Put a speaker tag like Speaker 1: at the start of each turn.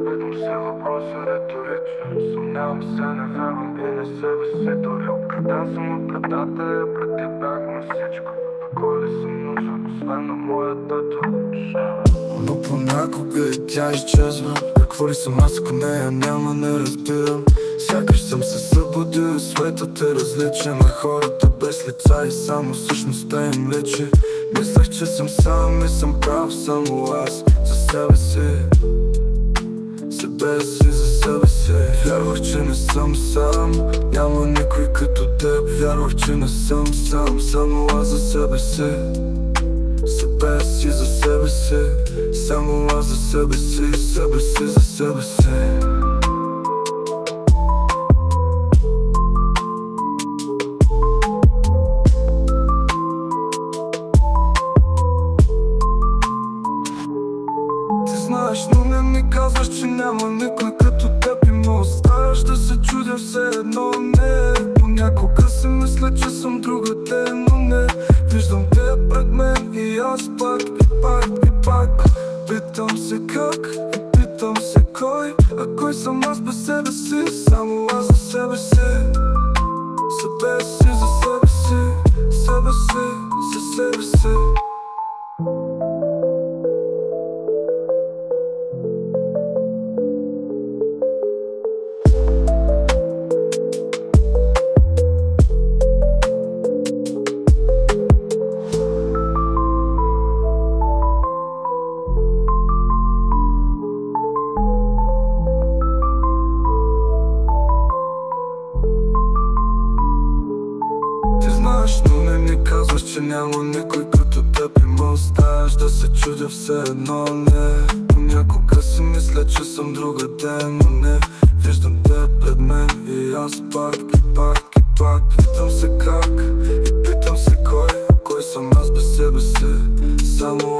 Speaker 1: Питам се въпроса риторичен. Съмнявам се, не вярвам и не себе си дори. Обкраден съм от предателя, преди бях на всичко. Кой ли съм нужен, освен на моята душа?
Speaker 2: Но понякога и тя изчезва. Какво ли съм аз, ако нея няма, не разбирам. Сякаш съм се събудил и светът е различен. На хората без лица и само същността им личи. Мислех, че съм сам и съм прав само аз за себе си. Себе си за себе си. Вярвах, че не съм сам, няма никой като теб. Вярвах, че не съм сам, само аз за себе си. Себе си за себе си, само аз за себе си. Себе си за себе си. Знаеш, но не ми казваш, че няма никой като теб и ме оставяш да се чудя все едно не. Понякога си мисля, че съм другата, но не. Виждам те пред мен и аз пак и пак и пак. Питам се как и питам се кой. А кой съм аз без себе си? Само аз за себе си. Себе си за себе си. Себе си за себе си. Но не ми казваш, че няма никой като теб и ме оставяш да се чудя все едно не. Понякога си мисля, че съм другаде, но не. Виждам те пред мен и аз пак и пак и пак. Питам се как и питам се кой. Кой съм аз без себе си? Само